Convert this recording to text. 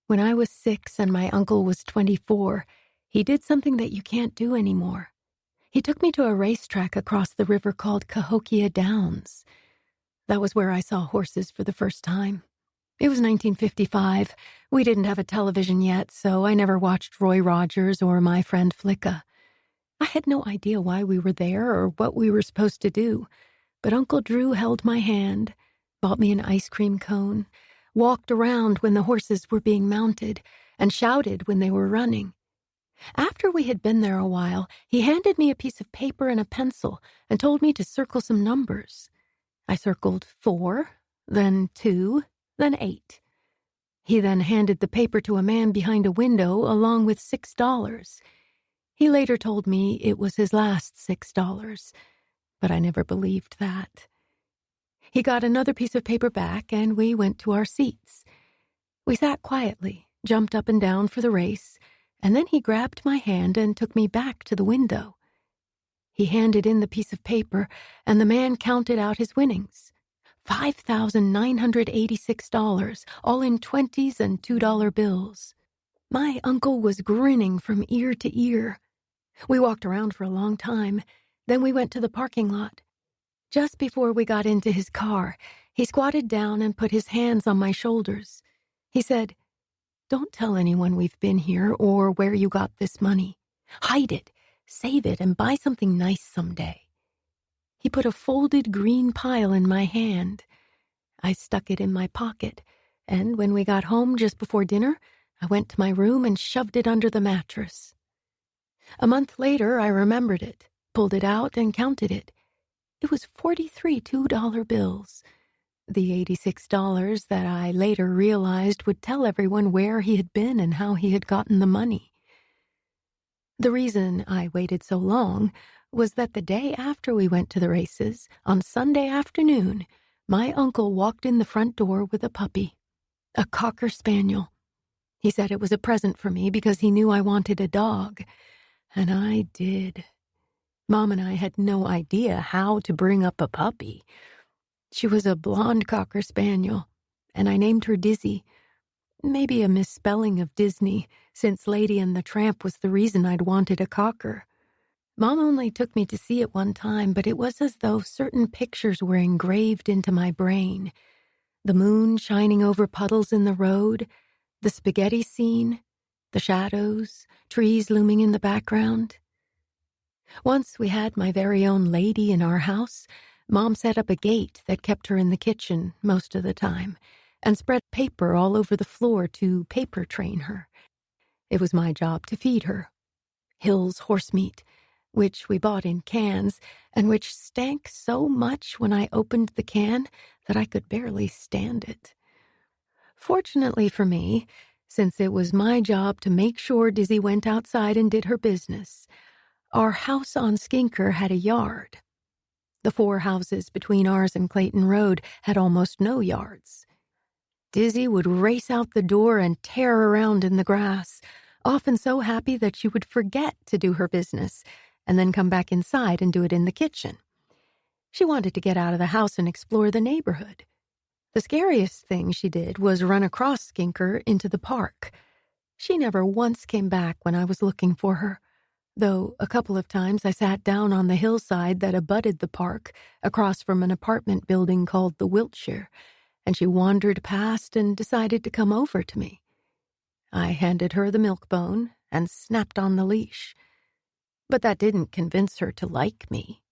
When I was 6 and my uncle was 24, he did something that you can't do anymore. He took me to a racetrack across the river called Cahokia Downs. That was where I saw horses for the first time. It was 1955. We didn't have a television yet, so I never watched Roy Rogers or My Friend Flicka. I had no idea why we were there or what we were supposed to do, but Uncle Drew held my hand, bought me an ice cream cone, walked around when the horses were being mounted, and shouted when they were running. After we had been there a while, he handed me a piece of paper and a pencil and told me to circle some numbers. I circled 4, then 2, then 8. He then handed the paper to a man behind a window along with $6. He later told me it was his last $6, but I never believed that. He got another piece of paper back and we went to our seats. We sat quietly, jumped up and down for the race, and then he grabbed my hand and took me back to the window. He handed in the piece of paper, and the man counted out his winnings. $5,986, all in 20s and $2 bills. My uncle was grinning from ear to ear. We walked around for a long time. Then we went to the parking lot. Just before we got into his car, he squatted down and put his hands on my shoulders. He said, "Don't tell anyone we've been here or where you got this money. Hide it, save it, and buy something nice someday." He put a folded green pile in my hand. I stuck it in my pocket, and when we got home just before dinner, I went to my room and shoved it under the mattress. A month later, I remembered it, pulled it out, and counted it. It was 43 $2 bills. The $86 that I later realized would tell everyone where he had been and how he had gotten the money. The reason I waited so long was that the day after we went to the races, on Sunday afternoon, my uncle walked in the front door with a puppy, a Cocker Spaniel. He said it was a present for me because he knew I wanted a dog, and I did. Mom and I had no idea how to bring up a puppy. She was a blonde Cocker Spaniel, and I named her Dizzy. Maybe a misspelling of Disney, since Lady and the Tramp was the reason I'd wanted a cocker. Mom only took me to see it one time, but it was as though certain pictures were engraved into my brain. The moon shining over puddles in the road, the spaghetti scene, the shadows, trees looming in the background. Once we had my very own lady in our house, Mom set up a gate that kept her in the kitchen most of the time, and spread paper all over the floor to paper train her. It was my job to feed her. Hill's horse meat, which we bought in cans, and which stank so much when I opened the can that I could barely stand it. Fortunately for me, since it was my job to make sure Dizzy went outside and did her business, our house on Skinker had a yard. The 4 houses between ours and Clayton Road had almost no yards. Dizzy would race out the door and tear around in the grass, often so happy that she would forget to do her business, and then come back inside and do it in the kitchen. She wanted to get out of the house and explore the neighborhood. The scariest thing she did was run across Skinker into the park. She never once came back when I was looking for her, though a couple of times I sat down on the hillside that abutted the park, across from an apartment building called the Wiltshire, and she wandered past and decided to come over to me. I handed her the milk bone and snapped on the leash. But that didn't convince her to like me.